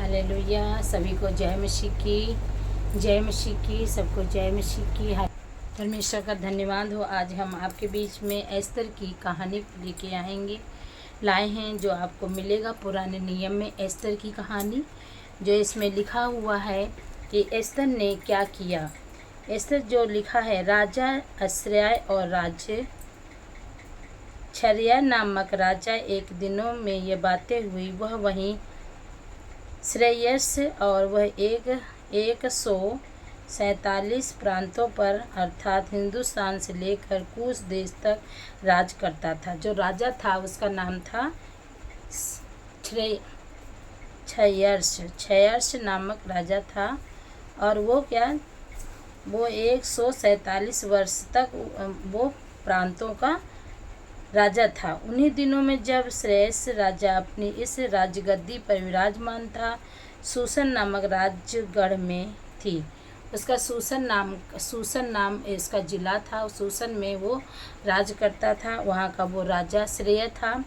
Hallelujah. सभी को जय मसीह की, जय मसीह की, सबको जय मसीह की। परमेश्वर का धन्यवाद हो। आज हम आपके बीच में एस्तर की कहानी लेके लाए हैं जो आपको मिलेगा पुराने नियम में एस्तर की कहानी, जो इसमें लिखा हुआ है कि एस्तर ने क्या किया। एस्तर जो लिखा है, राजा अस्सरिया और राज्य छरिया नामक राजा एक दिनों में ये बातें हुई। वह वहीं श्रेयस और वह 147 प्रांतों पर अर्थात हिंदुस्तान से लेकर कूश देश तक राज करता था। जो राजा था उसका नाम था क्षयर्ष नामक राजा था। और वो 147 वर्ष तक वो प्रांतों का राजा था। उन्हीं दिनों में जब श्रेयस राजा अपनी इस राजगद्दी पर विराजमान था, सूसन नामक राजगढ़ में थी। उसका सूसन नाम इसका जिला था। सूसन में वो राज करता था। वहाँ का वो राजा श्रेय था।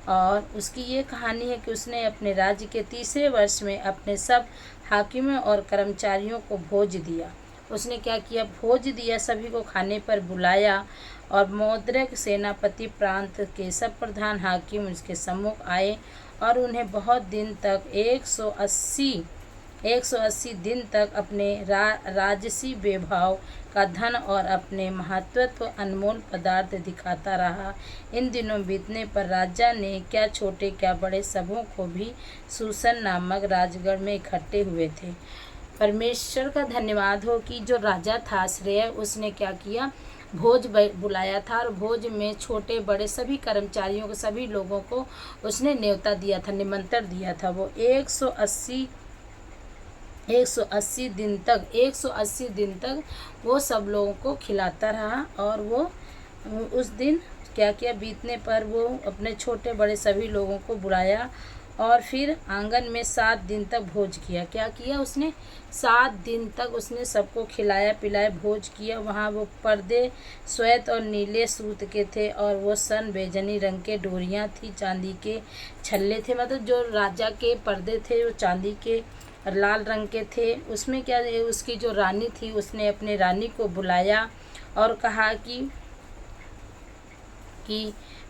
और उसकी ये कहानी है कि उसने अपने राज्य के तीसरे वर्ष में अपने सब हाकिमों और कर्मचारियों को भोज दिया। उसने क्या किया? भोज दिया, सभी को खाने पर बुलाया। और मौद्रिक सेनापति प्रांत के सब प्रधान हाकिम उसके सम्मुख आए और उन्हें बहुत दिन तक 180 दिन तक अपने राजसी वैभव का धन और अपने महत्वत्व अनमोल पदार्थ दिखाता रहा। इन दिनों बीतने पर राजा ने क्या छोटे क्या बड़े सबों को भी सूसन नामक राजगढ़ में इकट्ठे हुए थे। परमेश्वर का धन्यवाद हो कि जो राजा था श्रेय, उसने क्या किया? भोज बुलाया था। और भोज में छोटे बड़े सभी कर्मचारियों को, सभी लोगों को उसने न्योता दिया था, निमंत्रण दिया था। वो 180 दिन तक वो सब लोगों को खिलाता रहा। और वो उस दिन क्या किया? बीतने पर वो अपने छोटे बड़े सभी लोगों को बुलाया और फिर आंगन में 7 दिन तक भोज किया। क्या किया उसने? 7 दिन तक उसने सबको खिलाया पिलाया, भोज किया। वहाँ वो पर्दे श्वेत और नीले सूत के थे और वो सन बेजनी रंग के डोरियाँ थी, चांदी के छल्ले थे। मतलब जो राजा के पर्दे थे वो चांदी के और लाल रंग के थे। उसमें क्या, उसकी जो रानी थी उसने अपने रानी को बुलाया और कहा कि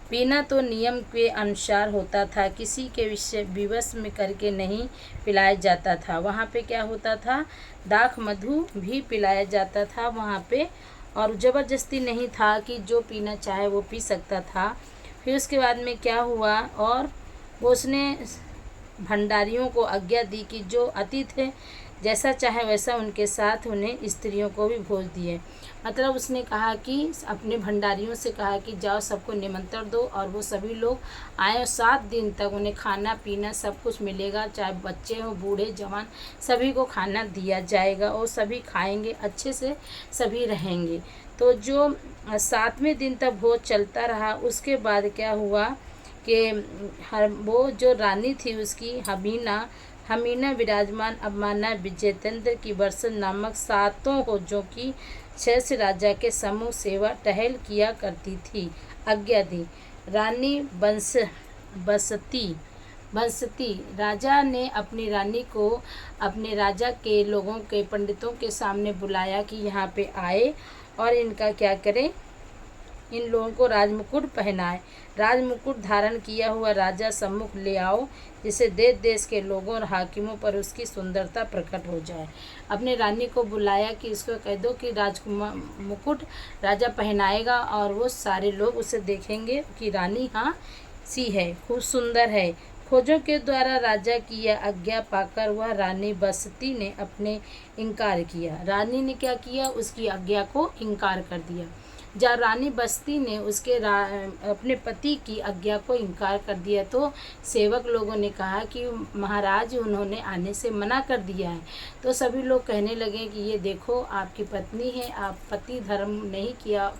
पीना तो नियम के अनुसार होता था, किसी के विवश में करके नहीं पिलाया जाता था। वहाँ पे क्या होता था? दाख मधु भी पिलाया जाता था वहाँ पे। और ज़बरदस्ती नहीं था कि जो पीना चाहे वो पी सकता था। फिर उसके बाद में क्या हुआ? और वो उसने भंडारियों को आज्ञा दी कि जो अतिथि जैसा चाहे वैसा उनके साथ उन्हें स्त्रियों को भी भोज दिए। मतलब उसने कहा कि अपने भंडारियों से कहा कि जाओ सबको निमंत्रण दो और वो सभी लोग आए। 7 दिन तक उन्हें खाना पीना सब कुछ मिलेगा, चाहे बच्चे हों बूढ़े जवान, सभी को खाना दिया जाएगा और सभी खाएंगे, अच्छे से सभी रहेंगे। तो जो 7वें दिन तक भोज चलता रहा। उसके बाद क्या हुआ कि वो जो रानी थी उसकी हमीना विराजमान अवमाना विजयतेंद्र की वर्षन नामक 7 होजों की शेष राजा के समूह सेवा टहल किया करती थी, आज्ञा दी। रानी बसती राजा ने अपनी रानी को अपने राजा के लोगों के पंडितों के सामने बुलाया कि यहाँ पे आए और इनका क्या करें? इन लोगों को राजमुकुट पहनाए। राजमुकुट धारण किया हुआ राजा सम्मुख ले आओ, जिससे देश देश के लोगों और हाकिमों पर उसकी सुंदरता प्रकट हो जाए। अपने रानी को बुलाया कि इसको कह दो कि मुकुट राजा पहनाएगा और वो सारे लोग उसे देखेंगे कि रानी हाँ सी है, खूब सुंदर है। खोजों के द्वारा राजा की यह आज्ञा पाकर वह रानी बसती ने अपने इनकार किया। रानी ने क्या किया? उसकी आज्ञा को इनकार कर दिया। जब रानी बस्ती ने अपने पति की आज्ञा को इनकार कर दिया तो सेवक लोगों ने कहा कि महाराज उन्होंने आने से मना कर दिया है। तो सभी लोग कहने लगे कि ये देखो आपकी पत्नी है, आप पति धर्म नहीं किया,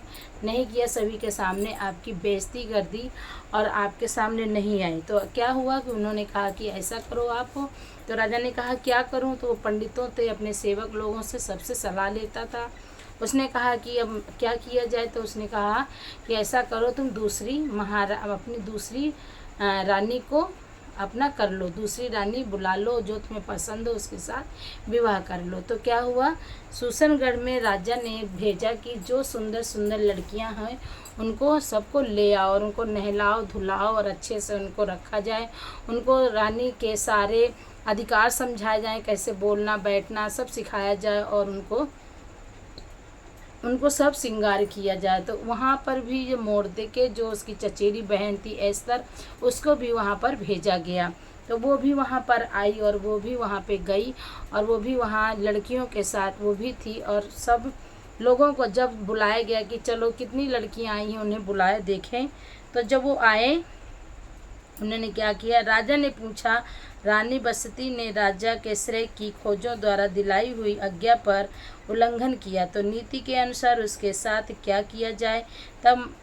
सभी के सामने आपकी बेइज्जती कर दी और आपके सामने नहीं आई। तो क्या हुआ कि उन्होंने कहा कि ऐसा करो आप। तो राजा ने कहा क्या करूं? तो वो पंडितों से अपने सेवक लोगों से सबसे सलाह लेता था। उसने कहा कि अब क्या किया जाए? तो उसने कहा कि ऐसा करो तुम अपनी दूसरी रानी को अपना कर लो, दूसरी रानी बुला लो, जो तुम्हें पसंद हो उसके साथ विवाह कर लो। तो क्या हुआ, सूसनगढ़ में राजा ने भेजा कि जो सुंदर सुंदर लड़कियां हैं उनको सबको ले आओ और उनको नहलाओ धुलाओ और अच्छे से उनको रखा जाए, उनको रानी के सारे अधिकार समझाए जाएं, कैसे बोलना बैठना सब सिखाया जाए और उनको सब श्रृंगार किया जाए। तो वहाँ पर भी जो मोर्देके जो उसकी चचेरी बहन थी एस्तर, उसको भी वहाँ पर भेजा गया। तो वो भी वहाँ पर आई और वो भी वहाँ पे गई और वो भी वहाँ लड़कियों के साथ वो भी थी। और सब लोगों को जब बुलाया गया कि चलो कितनी लड़कियाँ आई हैं उन्हें बुलाए देखें, तो जब वो आए उन्होंने क्या किया, राजा ने पूछा। रानी बसंती ने राजा के श्रेय की खोजों द्वारा दिलाई हुई आज्ञा पर उल्लंघन किया, तो नीति के अनुसार उसके साथ क्या किया जाए। तब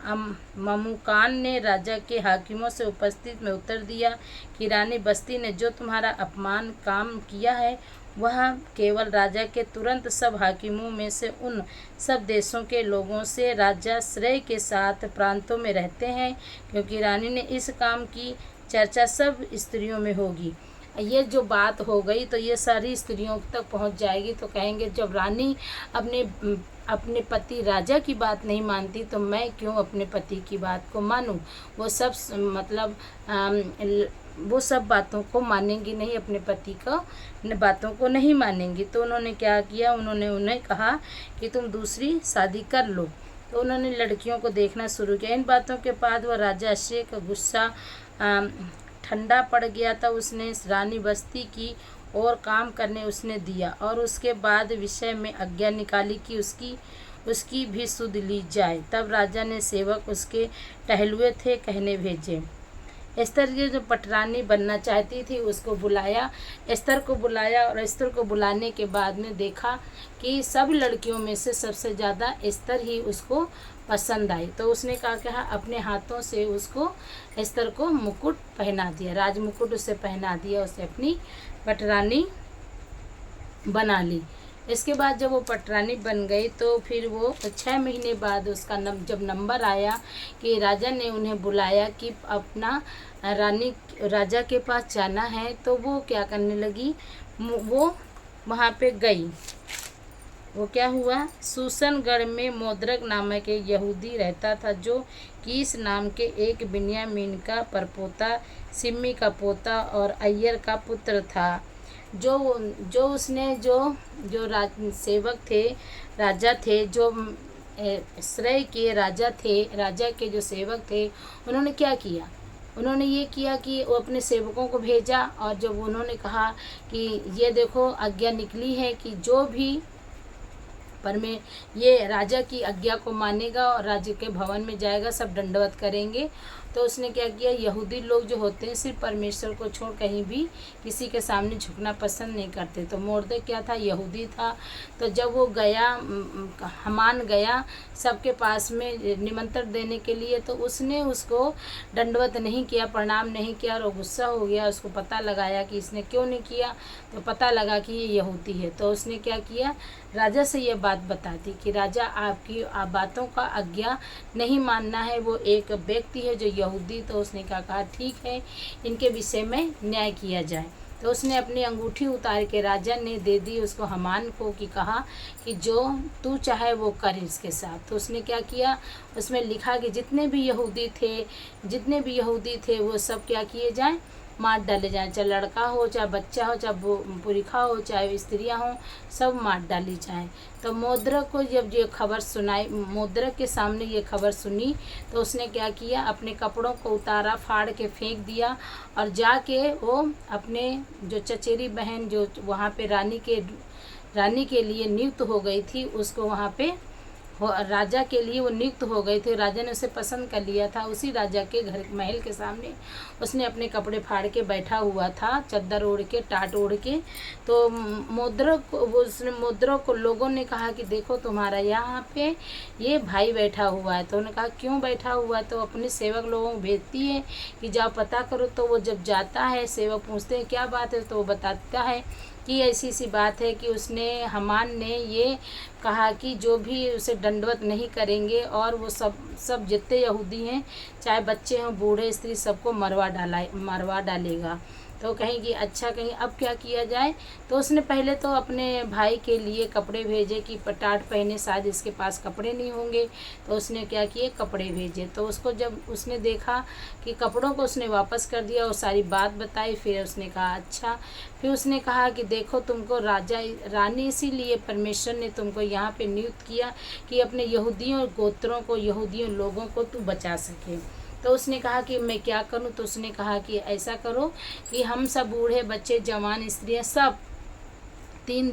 ममुकान ने राजा के हाकिमों से उपस्थित में उत्तर दिया कि रानी बसंती ने जो तुम्हारा अपमान काम किया है वह केवल राजा के तुरंत सब हाकिमों में से उन सब देशों के लोगों से राजा श्रेय के साथ प्रांतों में रहते हैं, क्योंकि रानी ने इस काम की चर्चा सब स्त्रियों में होगी। ये जो बात हो गई तो ये सारी स्त्रियों तक पहुंच जाएगी। तो कहेंगे जब रानी अपने पति राजा की बात नहीं मानती तो मैं क्यों अपने पति की बात को मानूं। वो सब मतलब वो सब बातों को मानेंगी नहीं, अपने पति को बातों को नहीं मानेंगी। तो उन्होंने क्या किया, उन्होंने उन्हें कहा कि तुम दूसरी शादी कर लो। तो उन्होंने लड़कियों को देखना शुरू किया। इन बातों के बाद वह राजा अश्रय का गुस्सा ठंडा पड़ गया था। उसने रानी बसंती की और काम करने उसने दिया और उसके बाद विषय में आज्ञा निकाली कि उसकी भी सुध ली जाए। तब राजा ने सेवक उसके टहलुए थे कहने भेजे। एस्तर ये जो पटरानी बनना चाहती थी उसको बुलाया, एस्तर को बुलाया और एस्तर को बुलाने के बाद में देखा कि सब लड़कियों में से सबसे ज़्यादा एस्तर ही उसको पसंद आई। तो उसने कहा अपने हाथों से उसको एस्तर को मुकुट पहना दिया, राज मुकुट उसे पहना दिया, उसे अपनी पटरानी बना ली। इसके बाद जब वो पटरानी बन गई तो फिर वो 6 महीने बाद उसका जब नंबर आया कि राजा ने उन्हें बुलाया कि अपना राजा के पास जाना है, तो वो क्या करने लगी, वो वहाँ पे गई। वो क्या हुआ, सूसनगढ़ में मोद्रक नामक एक यहूदी रहता था जो कीस नाम के एक बिन्यामीन का परपोता, सिम्मी का पोता और अय्यर का पुत्र था। जो उसने सेवक थे, राजा थे, जो श्रेय के राजा थे, राजा के जो सेवक थे, उन्होंने क्या किया, उन्होंने ये किया कि वो अपने सेवकों को भेजा और जब उन्होंने कहा कि ये देखो आज्ञा निकली है कि जो भी पर में ये राजा की आज्ञा को मानेगा और राज्य के भवन में जाएगा सब दंडवत करेंगे। तो उसने क्या किया, यहूदी लोग जो होते हैं सिर्फ परमेश्वर को छोड़ कहीं भी किसी के सामने झुकना पसंद नहीं करते। तो मोर्दे क्या था, यहूदी था। तो जब वो गया, हामान गया सबके पास में निमंत्रण देने के लिए, तो उसने उसको दंडवत नहीं किया, प्रणाम नहीं किया और गुस्सा हो गया। उसको पता लगाया कि इसने क्यों नहीं किया, तो पता लगा कि ये यहूदी है। तो उसने क्या किया, राजा से ये बात बताती कि राजा आपकी बातों का आज्ञा नहीं मानना है, वो एक व्यक्ति है जो यहूदी। तो उसने क्या कहा, ठीक है इनके विषय में न्याय किया जाए। तो उसने अपनी अंगूठी उतार के राजा ने दे दी उसको, हामान को, कि कहा कि जो तू चाहे वो कर इसके साथ। तो उसने क्या किया, उसमें लिखा कि जितने भी यहूदी थे वो सब क्या किए जाएं, मार डाले जाएं, चाहे लड़का हो चाहे बच्चा हो चाहे पुरिखा हो चाहे स्त्रियां हो, सब मार डाली जाएं। तो मोद्रक को जब ये खबर सुनाई, मोद्रक के सामने ये खबर सुनी, तो उसने क्या किया, अपने कपड़ों को उतारा, फाड़ के फेंक दिया और जाके वो अपने जो चचेरी बहन जो वहाँ पे रानी के लिए नियुक्त हो गई थी, उसको वहाँ पे राजा के लिए वो नियुक्त हो गए थे। राजा ने उसे पसंद कर लिया था। उसी राजा के घर महल के सामने उसने अपने कपड़े फाड़ के बैठा हुआ था, चद्दर ओढ़ के, टाट ओढ़ के। तो मोद्रक को लोगों ने कहा कि देखो तुम्हारा यहाँ पे ये भाई बैठा हुआ है। तो उन्होंने कहा क्यों बैठा हुआ है, तो अपने सेवक लोगों को भेजती है कि जाओ पता करो। तो वो जब जाता है, सेवक पूछते हैं क्या बात है, तो वो बताता है कि ऐसी सी बात है कि उसने, हामान ने ये कहा कि जो भी उसे दंडवत नहीं करेंगे और वो सब जितने यहूदी हैं, चाहे बच्चे हों बूढ़े स्त्री, सबको मरवा डालेगा। तो कहेंगी अच्छा, कहीं अब क्या किया जाए। तो उसने पहले तो अपने भाई के लिए कपड़े भेजे कि पटाट पहने, शायद इसके पास कपड़े नहीं होंगे। तो उसने क्या किए, कपड़े भेजे। तो उसको जब उसने देखा कि कपड़ों को उसने वापस कर दिया और सारी बात बताई, फिर उसने कहा अच्छा। फिर उसने कहा कि देखो, तुमको रानी इसीलिए परमेश्वर ने तुमको यहाँ पे नियुक्त किया कि अपने यहूदियों गोत्रों को, यहूदियों लोगों को तू बचा सके। तो उसने कहा कि मैं क्या करूं। तो उसने कहा कि ऐसा करो कि हम सब बूढ़े बच्चे जवान स्त्रियां सब 3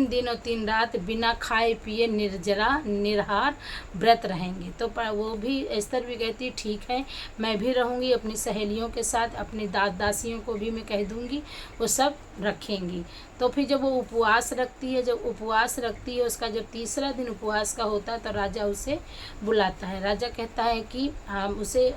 दिन और 3 रात बिना खाए पिए निर्जरा निराहार व्रत रहेंगे। तो वो भी, एस्तर भी कहती ठीक है, मैं भी रहूँगी अपनी सहेलियों के साथ, अपनी दासियों को भी मैं कह दूँगी, वो सब रखेंगी। तो फिर जब वो उपवास रखती है, उसका जब तीसरा दिन उपवास का होता है तो राजा उसे बुलाता है। राजा कहता है कि हम उसे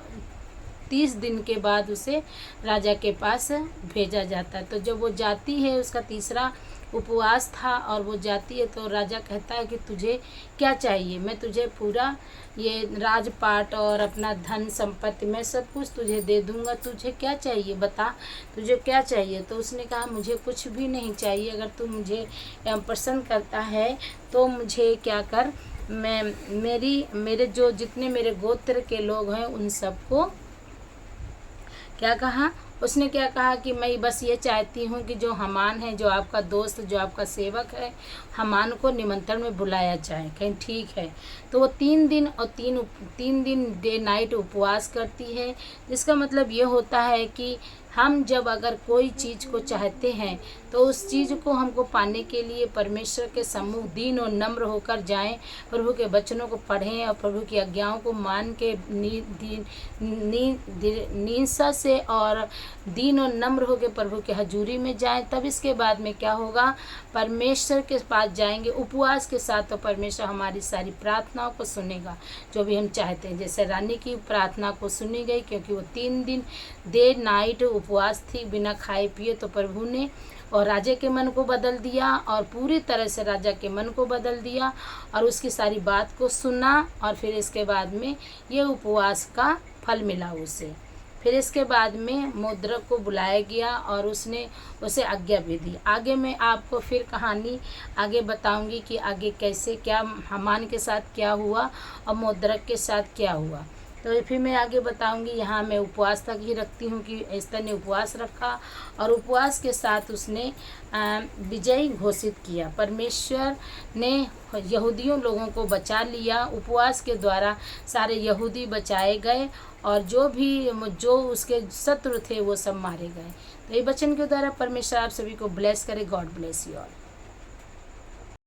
30 दिन के बाद उसे राजा के पास भेजा जाता है। तो जब वो जाती है, उसका तीसरा उपवास था और वो जाती है, तो राजा कहता है कि तुझे क्या चाहिए, मैं तुझे पूरा ये राजपाट और अपना धन संपत्ति मैं सब कुछ तुझे दे दूंगा, तुझे क्या चाहिए बता, तुझे क्या चाहिए। तो उसने कहा मुझे कुछ भी नहीं चाहिए, अगर तू मुझे पसंद करता है तो मुझे क्या कर, मेरे जो जितने मेरे गोत्र के लोग हैं उन सबको क्या कहा, उसने क्या कहा कि मैं बस ये चाहती हूँ कि जो हमान है, जो आपका दोस्त, जो आपका सेवक है, हमान को निमंत्रण में बुलाया जाए। कहीं ठीक है। तो वो 3 दिन और 3 दिन डे नाइट उपवास करती है, जिसका मतलब ये होता है कि हम जब अगर कोई चीज़ को चाहते हैं तो उस चीज़ को हमको पाने के लिए परमेश्वर के सम्मुख दीन और नम्र होकर जाएं, प्रभु के वचनों को पढ़ें और प्रभु की आज्ञाओं को मान के निष्ठा से और दीन और नम्र होकर प्रभु के हजूरी में जाएं। तब इसके बाद में क्या होगा, परमेश्वर के पास जाएंगे उपवास के साथ, तो परमेश्वर हमारी सारी प्रार्थनाओं को सुनेगा, जो भी हम चाहते हैं। जैसे रानी की प्रार्थना को सुनी गई, क्योंकि वो 3 दिन डे नाइट उपवास थी बिना खाए पिए। तो प्रभु ने और राजा के मन को बदल दिया, और पूरी तरह से राजा के मन को बदल दिया और उसकी सारी बात को सुना। और फिर इसके बाद में ये उपवास का फल मिला उसे। फिर इसके बाद में मुद्रक को बुलाया गया और उसने उसे आज्ञा भी दी। आगे मैं आपको फिर कहानी आगे बताऊंगी कि आगे कैसे क्या हामान के साथ क्या हुआ और मुद्रक के साथ क्या हुआ। तो फिर मैं आगे बताऊंगी। यहाँ मैं उपवास तक ही रखती हूँ कि एस्तर ने उपवास रखा और उपवास के साथ उसने विजय घोषित किया। परमेश्वर ने यहूदियों लोगों को बचा लिया। उपवास के द्वारा सारे यहूदी बचाए गए और जो उसके शत्रु थे वो सब मारे गए। तो ये वचन के द्वारा परमेश्वर आप सभी को ब्लेस करे। God bless you all.